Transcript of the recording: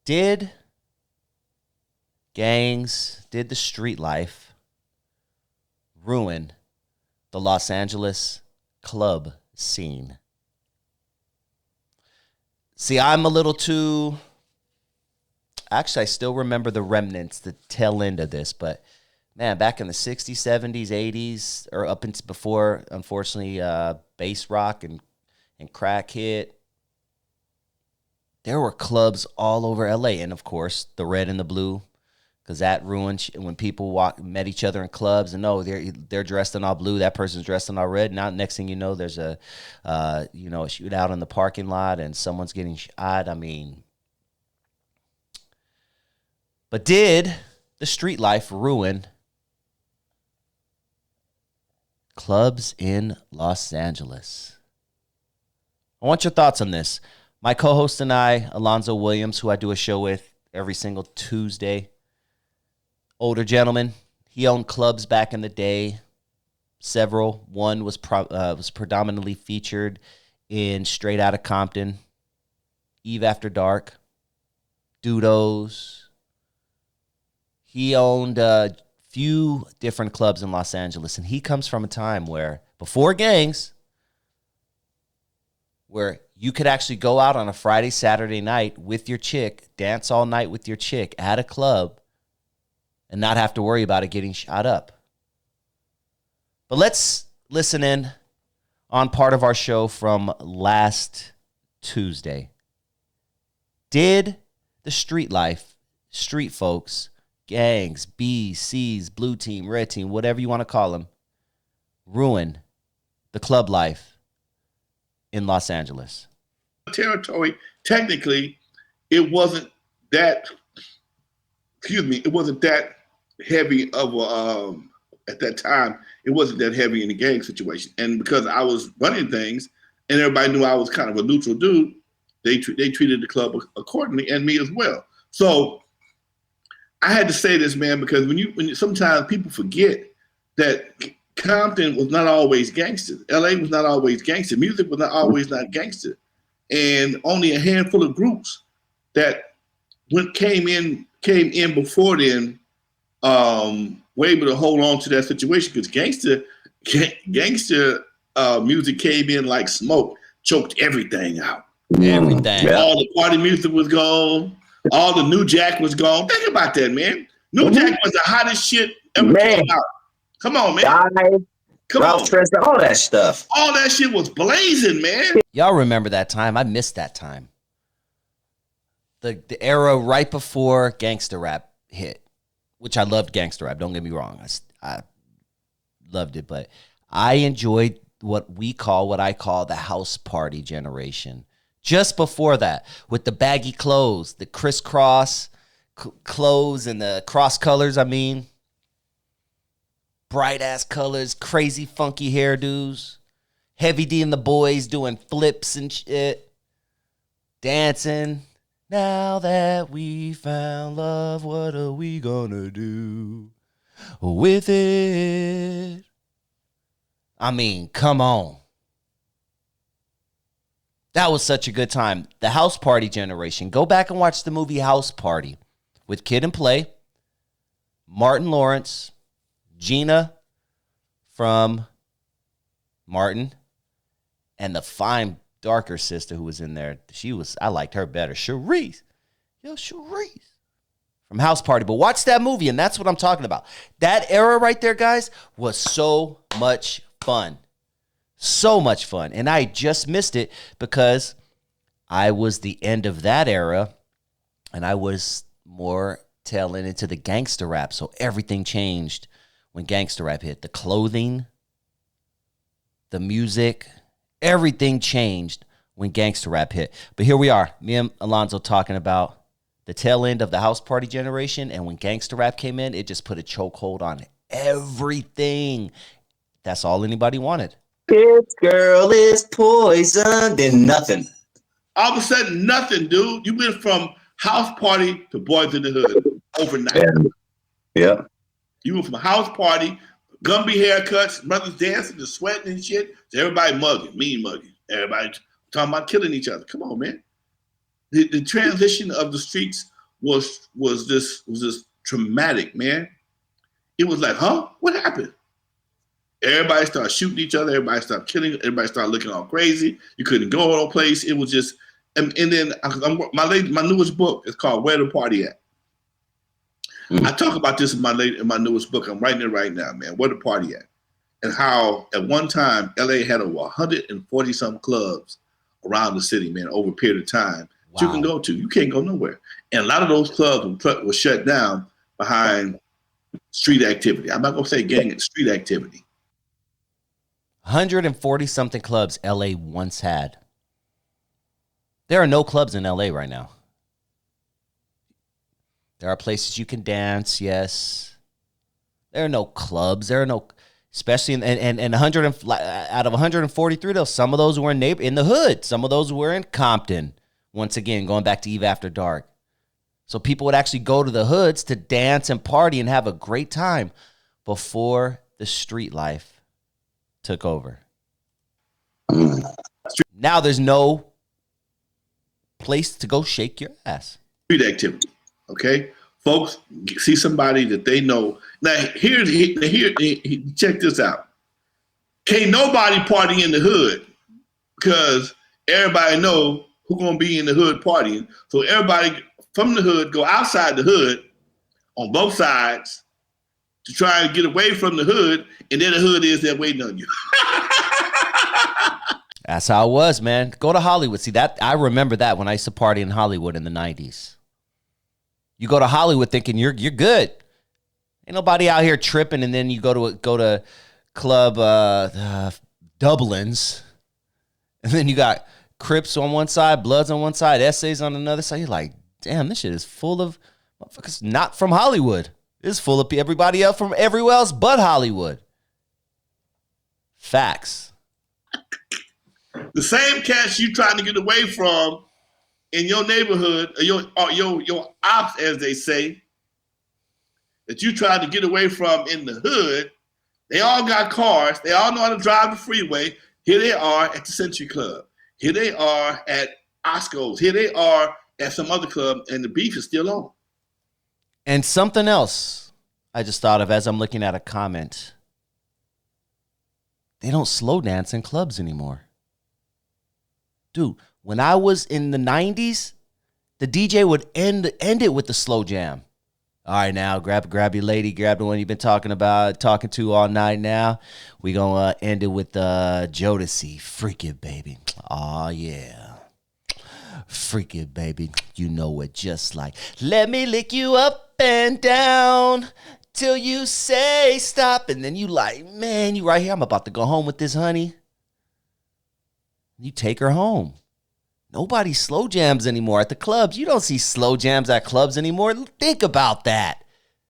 Did gangs, did the street life ruin the Los Angeles club scene? See, I'm a little too... Actually, I still remember the remnants, the tail end of this, but man, back in the 60s, 70s, 80s, or up into before, unfortunately, bass rock and crack hit, there were clubs all over LA. And of course, the red and the blue, because that ruined when people met each other in clubs and they're dressed in all blue, that person's dressed in all red. Now, next thing you know, there's a shootout in the parking lot and someone's getting shot. I mean, but did the street life ruin clubs in Los Angeles? I want your thoughts on this. My co-host and I, Alonzo Williams, who I do a show with every single Tuesday, older gentleman. He owned clubs back in the day, several. One was predominantly featured in Straight Outta Compton, Eve After Dark, Dudo's. He owned a few different clubs in Los Angeles, and he comes from a time where, before gangs, where you could actually go out on a Friday, Saturday night with your chick, dance all night with your chick at a club, and not have to worry about it getting shot up. But let's listen in on part of our show from last Tuesday. Did the street life, street folks, gangs, B's, C's, blue team, red team, whatever you want to call them, ruin the club life in Los Angeles? Territory, technically, it wasn't that, it wasn't that heavy of at that time, it wasn't that heavy in the gang situation. And because I was running things and everybody knew I was kind of a neutral dude, they treated the club accordingly, and me as well. So I had to say this, man, because when sometimes people forget that Compton was not always gangster. LA was not always gangster. Music was not always not gangster. And only a handful of groups that came in before then were able to hold on to that situation, because gangster music came in like smoke, choked everything out. Everything. All the party music was gone. All the New Jack was gone. Think about that, man. New Jack was the hottest shit ever came out. Come on, man. Come on. All that stuff. All that shit was blazing, man. Y'all remember that time? I missed that time. The era right before gangster rap hit, which I loved gangster rap. Don't get me wrong. I loved it, but I enjoyed what I call the house party generation. Just before that, with the baggy clothes, the crisscross clothes and the cross colors, bright ass colors, crazy funky hairdos, Heavy D and the boys doing flips and shit, dancing. Now that we found love, what are we gonna do with it? Come on. That was such a good time. The house party generation. Go back and watch the movie House Party with Kid and Play, Martin Lawrence, Gina from Martin, and the fine, darker sister who was in there. I liked her better. Cherise. Cherise. From House Party. But watch that movie, and that's what I'm talking about. That era right there, guys, was so much fun. So much fun. And I just missed it because I was the end of that era and I was more tailing into the gangster rap. So everything changed when gangster rap hit. The clothing, the music, everything changed when gangster rap hit. But here we are, me and Alonzo talking about the tail end of the house party generation. And when gangster rap came in, it just put a chokehold on everything. That's all anybody wanted. This girl is poisoned and nothing. All of a sudden, nothing, dude. You went from house party to Boys in the Hood overnight. Yeah. You went from a house party, Gumby haircuts, brothers dancing and sweating and shit, to everybody mugging, mean mugging. Everybody talking about killing each other. Come on, man. The transition of the streets was this traumatic, man. It was like, huh? What happened? Everybody started shooting each other. Everybody started killing. Everybody started looking all crazy. You couldn't go no place. It was just, and then my newest book is called Where the Party At. I talk about this in my newest book. I'm writing it right now, man. Where the party at? And how at one time LA had over 140 some clubs around the city, man, over a period of time that you can go to. You can't go nowhere. And a lot of those clubs were shut down behind street activity. I'm not gonna say gang, it's street activity. 140 something clubs LA once had. There are no clubs in LA right now. There are places you can dance, yes. There are no clubs. There are no, especially in 100 out of 143, though, some of those were in the hood. Some of those were in Compton. Once again, going back to Eve After Dark. So people would actually go to the hoods to dance and party and have a great time before the street life took over. Now there's no place to go shake your ass. Street activity, okay? Folks see somebody that they know. Now, here, check this out. Can't nobody party in the hood because everybody know who's going to be in the hood partying. So everybody from the hood go outside the hood on both sides to try and get away from the hood, and then the hood is there waiting on you. That's how it was, man. Go to Hollywood. See, that I remember that when I used to party in Hollywood in the 90s. You go to Hollywood thinking you're good. Ain't nobody out here tripping, and then you go to Club Dublin's, and then you got Crips on one side, Bloods on one side, Essays on another side. You're like, damn, this shit is full of motherfuckers not from Hollywood. It's full of everybody else from everywhere else but Hollywood. Facts. The same cats you trying to get away from in your neighborhood, or your ops, as they say, that you tried to get away from in the hood, they all got cars. They all know how to drive the freeway. Here they are at the Century Club. Here they are at Osco's. Here they are at some other club, and the beef is still on. And something else I just thought of as I'm looking at a comment. They don't slow dance in clubs anymore. Dude, when I was in the 90s, the DJ would end it with the slow jam. All right, now grab your lady, grab the one you've been talking to all night. Now we gonna end it with Jodeci, Freak It, baby. Oh yeah, freak it, baby. You know it just like. Let me lick you up and down till you say stop, and then you like, man, you right here. I'm about to go home with this honey. You take her home. Nobody slow jams anymore at the clubs. You don't see slow jams at clubs anymore. Think about that.